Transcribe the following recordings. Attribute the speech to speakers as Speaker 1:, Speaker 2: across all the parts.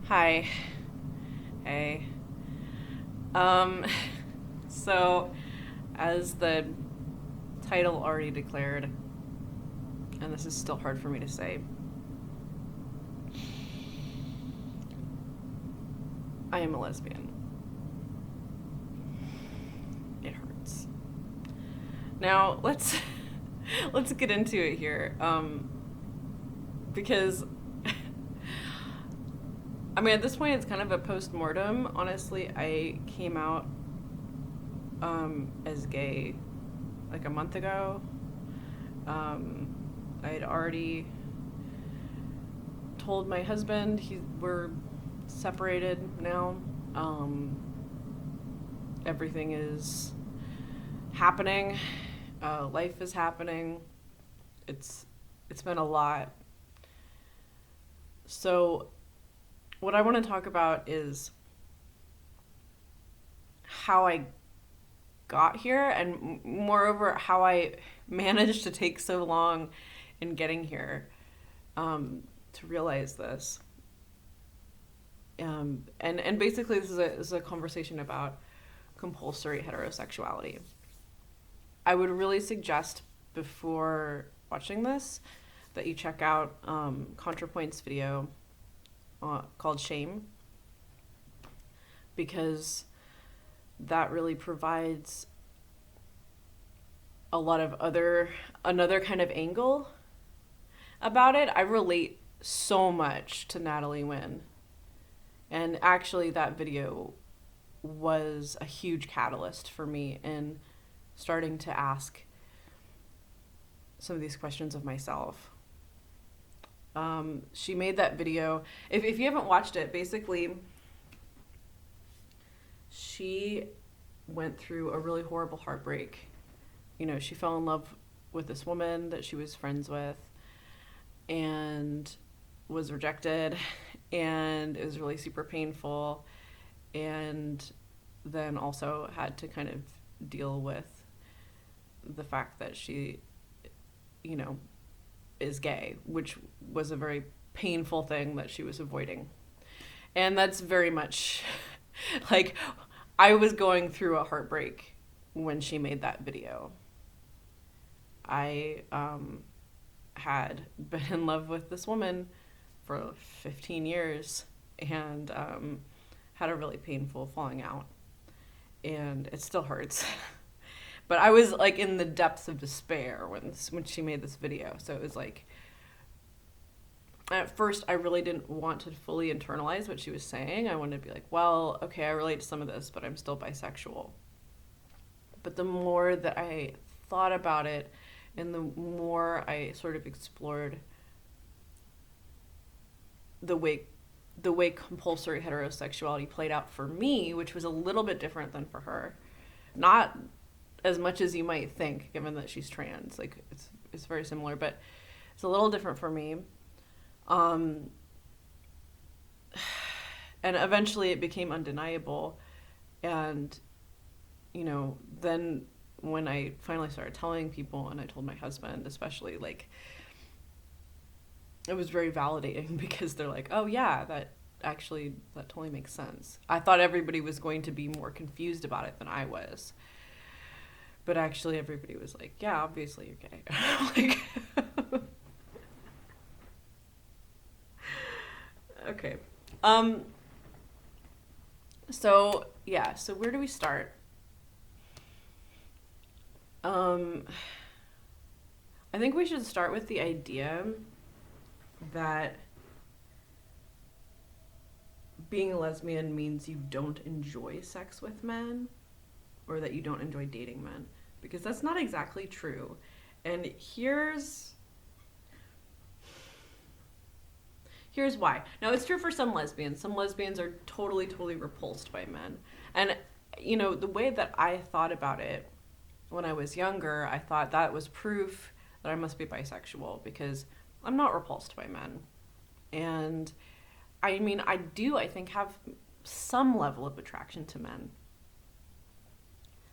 Speaker 1: Hi. Hey. Um, so, as the title already declared, and this is still hard for me to say, I am a lesbian. It hurts. Now, let's get into it here. Because I mean, at this point, it's kind of a post mortem. Honestly, I came out as gay like a month ago. I had already told my husband we're separated now. Um, Everything is happening. Life is happening. It's it's been a lot. So, what I want to talk about is how I got here, and moreover, how I managed to take so long in getting here to realize this. And basically, this is a conversation about compulsory heterosexuality. I would really suggest before watching this that you check out ContraPoint's video called Shame, because that really provides a lot of another kind of angle about it. I relate so much to Natalie Wynn. And actually, that video was a huge catalyst for me in starting to ask some of these questions of myself. She made that video. If you haven't watched it, basically, she went through a really horrible heartbreak. You know, she fell in love with this woman that she was friends with and was rejected, and it was really super painful. And then also had to kind of deal with the fact that she, you know, is gay, which was a very painful thing that she was avoiding. And that's very much like I was going through a heartbreak when she made that video. I had been in love with this woman for 15 years and had a really painful falling out. And it still hurts. But I was like in the depths of despair when she made this video. So it was like, at first, I really didn't want to fully internalize what she was saying. I wanted to be like, well, okay, I relate to some of this, but I'm still bisexual. But the more that I thought about it, and the more I sort of explored the way compulsory heterosexuality played out for me, which was a little bit different than for her, not as much as you might think, given that she's trans. Like it's very similar, but it's a little different for me. Um, and eventually it became undeniable. And, you know, then when I finally started telling people, and I told my husband especially, like, it was very validating because they're like, oh, yeah, that totally makes sense. I thought everybody was going to be more confused about it than I was. But actually, everybody was like, yeah, obviously you're gay. Like, okay. Um, so, yeah, so where do we start? Um, I think we should start with the idea that being a lesbian means you don't enjoy sex with men or that you don't enjoy dating men, because that's not exactly true. And here's why. Now, it's true for some lesbians. Some lesbians are totally repulsed by men. And you know, the way that I thought about it when I was younger, I thought that was proof that I must be bisexual because I'm not repulsed by men. And I mean, I think, have some level of attraction to men.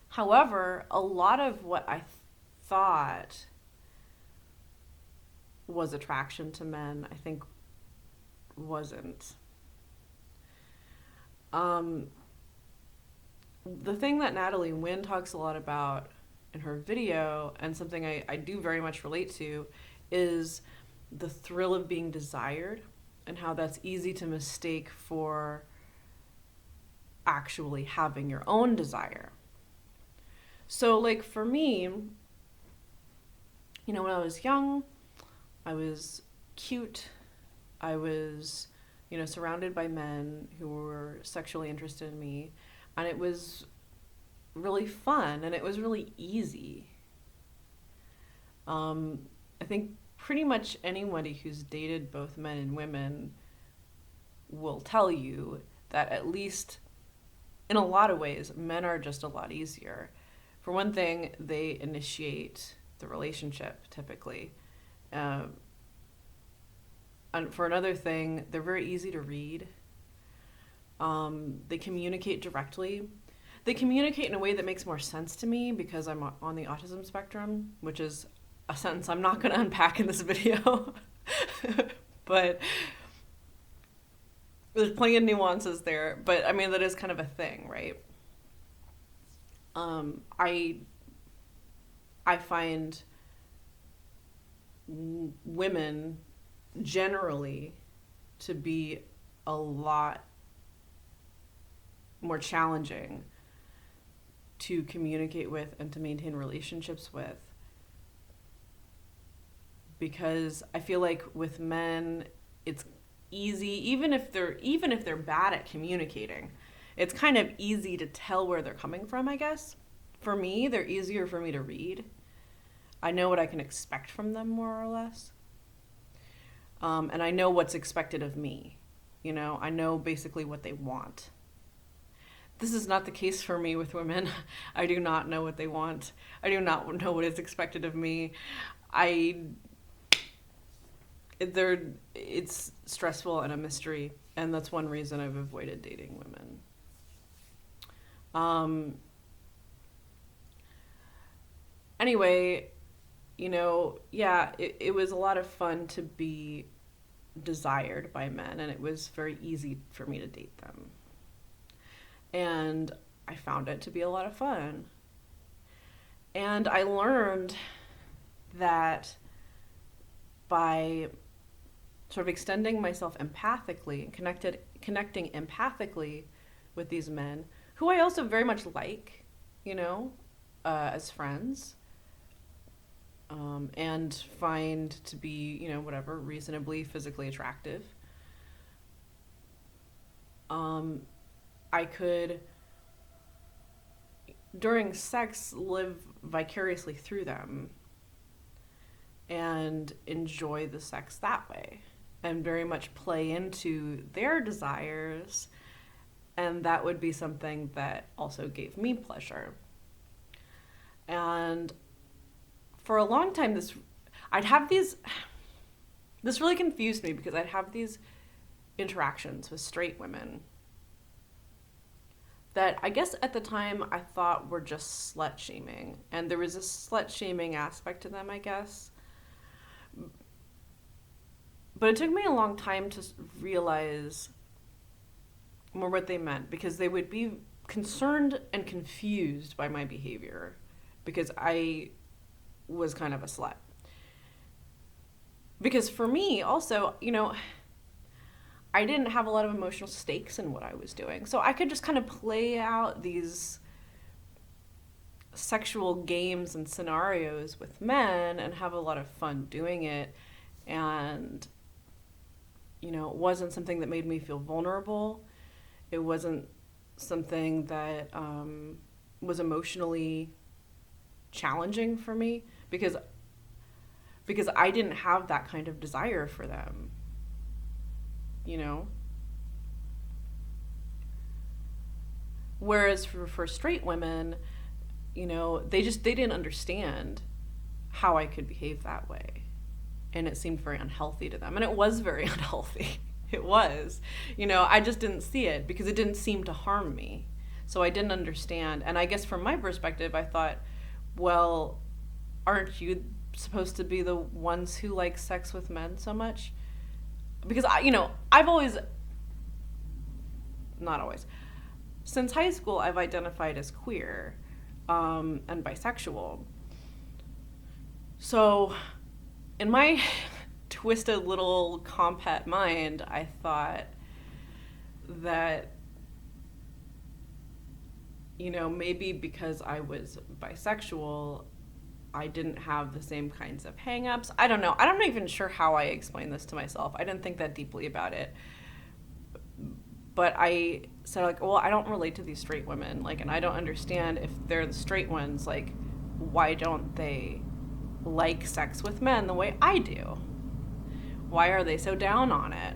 Speaker 1: However, a lot of what I thought was attraction to men, I think wasn't. Um, the thing that Natalie Wynn talks a lot about in her video, and something I do very much relate to, is the thrill of being desired and how that's easy to mistake for actually having your own desire. So, like, for me, when I was young, I was cute. I was, surrounded by men who were sexually interested in me. And it was really fun and it was really easy. I think pretty much anybody who's dated both men and women will tell you that, at least in a lot of ways, men are just a lot easier. For one thing, they initiate the relationship typically. And for another thing, they're very easy to read. They communicate directly. They communicate in a way that makes more sense to me because I'm on the autism spectrum, which is a sentence I'm not going to unpack in this video. But there's plenty of nuances there. But I mean, that is kind of a thing, right? I find women generally to be a lot more challenging to communicate with and to maintain relationships with, because I feel like with men it's easy, even if they're bad at communicating, it's kind of easy to tell where they're coming from, I guess. For me, they're easier for me to read. I know what I can expect from them, more or less. And I know what's expected of me. I know basically what they want. This is not the case for me with women. I do not know what they want. I do not know what is expected of me. It's stressful and a mystery, and that's one reason I've avoided dating women. Anyway, it was a lot of fun to be desired by men, and it was very easy for me to date them. And I found it to be a lot of fun. And I learned that by sort of extending myself empathically and connecting empathically with these men, who I also very much like, as friends, and find to be, reasonably physically attractive. I could, during sex, live vicariously through them and enjoy the sex that way and very much play into their desires, and that would be something that also gave me pleasure. And for a long time, this really confused me, because I'd have these interactions with straight women that I guess at the time I thought were just slut shaming. And there was a slut shaming aspect to them, I guess. But it took me a long time to realize more what they meant, because they would be concerned and confused by my behavior, because I was kind of a slut. Because for me also, I didn't have a lot of emotional stakes in what I was doing. So I could just kind of play out these sexual games and scenarios with men and have a lot of fun doing it. And, it wasn't something that made me feel vulnerable. It wasn't something that was emotionally challenging for me, because I didn't have that kind of desire for them. Whereas for straight women, they didn't understand how I could behave that way. And it seemed very unhealthy to them. And it was very unhealthy. It was. I just didn't see it because it didn't seem to harm me. So I didn't understand. And I guess from my perspective, I thought, well, aren't you supposed to be the ones who like sex with men so much? Because I've always not always. Since high school, I've identified as queer and bisexual. So, in my twisted little compact mind, I thought that, maybe because I was bisexual, I didn't have the same kinds of hang-ups. I don't know. I'm not even sure how I explained this to myself. I didn't think that deeply about it. But I said, like, well, I don't relate to these straight women. Like, and I don't understand if they're the straight ones, like, why don't they like sex with men the way I do? Why are they so down on it?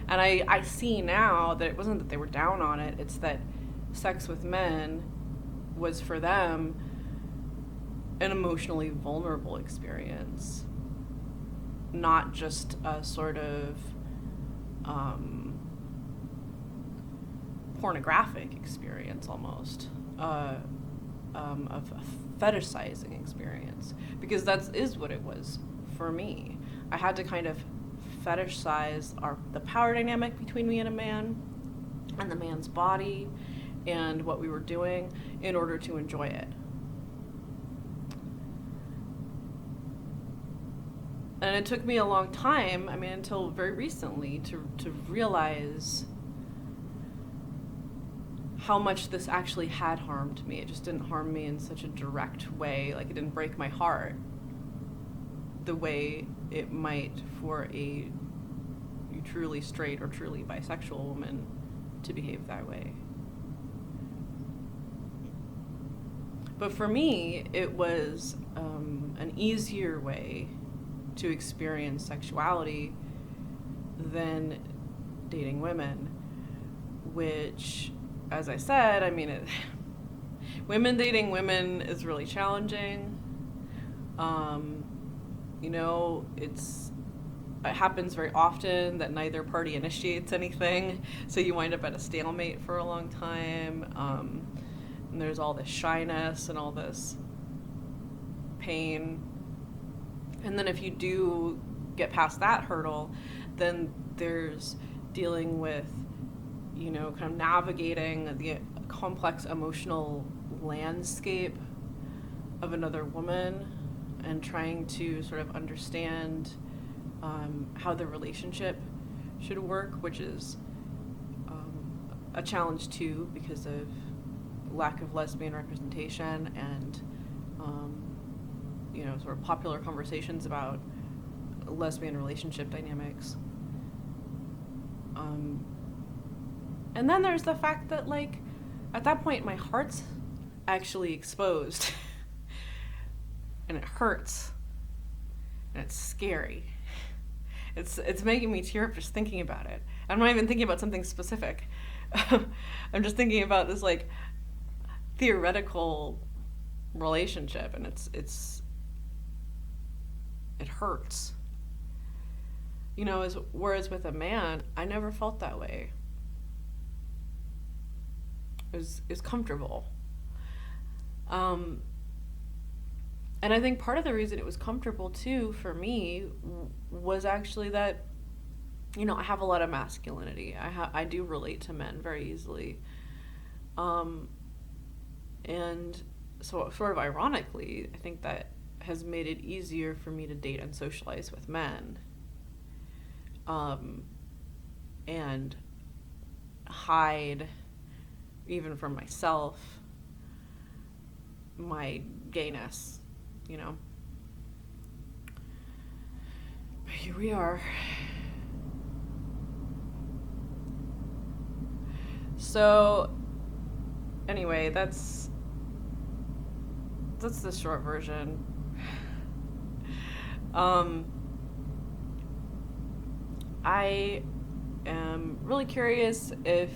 Speaker 1: And I see now that it wasn't that they were down on it. It's that sex with men was for them an emotionally vulnerable experience, not just a sort of pornographic experience, almost of a fetishizing experience, because that is what it was for me. I had to kind of fetishize the power dynamic between me and a man, and the man's body, and what we were doing in order to enjoy it. And it took me a long time, until very recently, to realize how much this actually had harmed me. It just didn't harm me in such a direct way. Like, it didn't break my heart the way it might for a truly straight or truly bisexual woman to behave that way. But for me, it was an easier way to experience sexuality than dating women, which, as I said, women dating women is really challenging. It happens very often that neither party initiates anything, so you wind up at a stalemate for a long time. And there's all this shyness and all this pain. And then if you do get past that hurdle, then there's dealing with, kind of navigating the complex emotional landscape of another woman and trying to sort of understand how the relationship should work, which is a challenge too, because of lack of lesbian representation and sort of popular conversations about lesbian relationship dynamics. And then there's the fact that, like, at that point my heart's actually exposed and it hurts and it's scary. It's making me tear up just thinking about it. I'm not even thinking about something specific. I'm just thinking about this, like, theoretical relationship, and it hurts. Whereas with a man, I never felt that way. It was comfortable. And I think part of the reason it was comfortable too for me was actually that, I have a lot of masculinity. I do relate to men very easily. And so sort of ironically, I think that has made it easier for me to date and socialize with men. And hide, even from myself, my gayness, But here we are. So, anyway, that's the short version. I am really curious if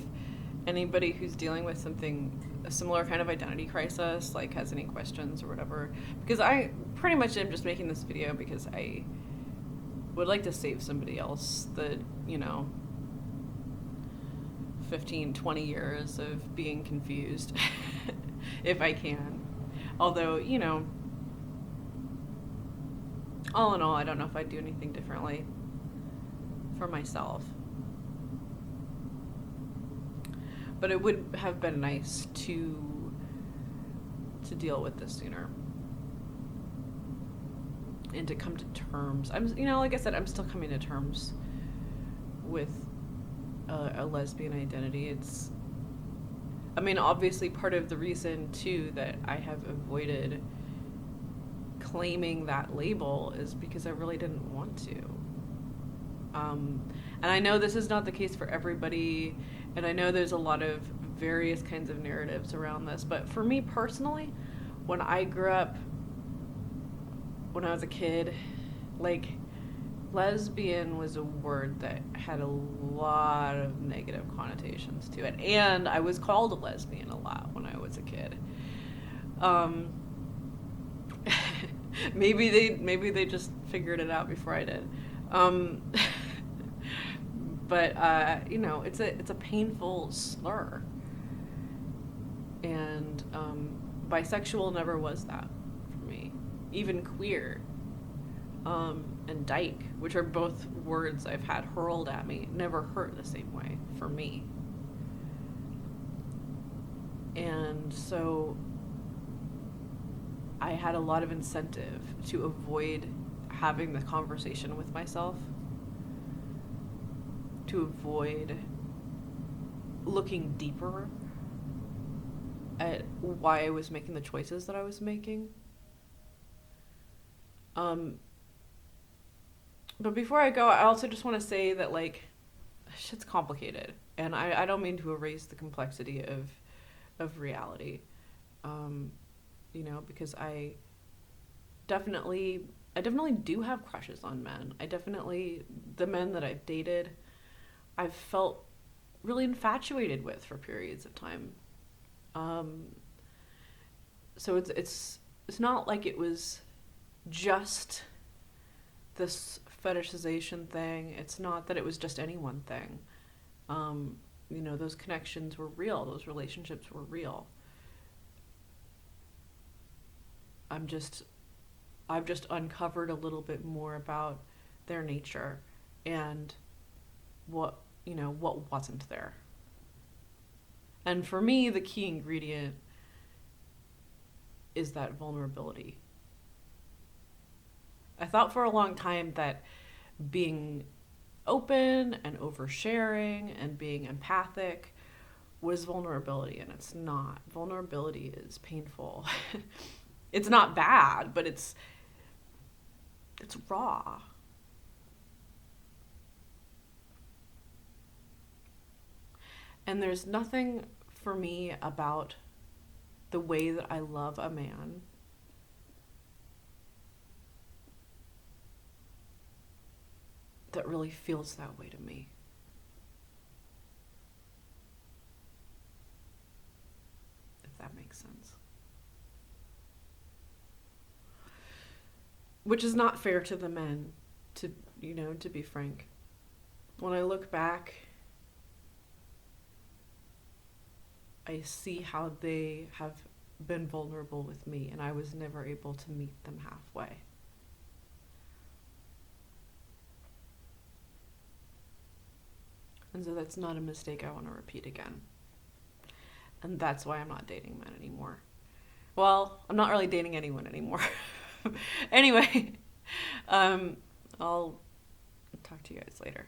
Speaker 1: anybody who's dealing with a similar kind of identity crisis, like, has any questions or whatever, because I pretty much am just making this video because I would like to save somebody else the 15, 20 years of being confused, if I can. Although, all in all, I don't know if I'd do anything differently for myself. But it would have been nice to deal with this sooner and to come to terms. Like I said, I'm still coming to terms with a lesbian identity. Obviously part of the reason too that I have avoided claiming that label is because I really didn't want to. And I know this is not the case for everybody, and I know there's a lot of various kinds of narratives around this, but for me personally, when I grew up, when I was a kid, like, lesbian was a word that had a lot of negative connotations to it, and I was called a lesbian a lot when I was a kid. Maybe they just figured it out before I did. But it's a painful slur, and bisexual never was that for me. Even queer, and dyke, which are both words I've had hurled at me, never hurt the same way for me. And so I had a lot of incentive to avoid having the conversation with myself, to avoid looking deeper at why I was making the choices that I was making. But before I go, I also just want to say that, like, shit's complicated, and I don't mean to erase the complexity of reality, because I definitely do have crushes on men. The men that I've dated, I've felt really infatuated with for periods of time. So it's not like it was just this fetishization thing. It's not that it was just any one thing. Those connections were real. Those relationships were real. I've just uncovered a little bit more about their nature and what wasn't there. And for me, the key ingredient is that vulnerability. I thought for a long time that being open and oversharing and being empathic was vulnerability, and it's not. Vulnerability is painful. It's not bad, but it's raw. And there's nothing for me about the way that I love a man that really feels that way to me. If that makes sense. Which is not fair to the men, to be frank. When I look back, I see how they have been vulnerable with me, and I was never able to meet them halfway. And so that's not a mistake I want to repeat again. And that's why I'm not dating men anymore. Well, I'm not really dating anyone anymore. Anyway, I'll talk to you guys later.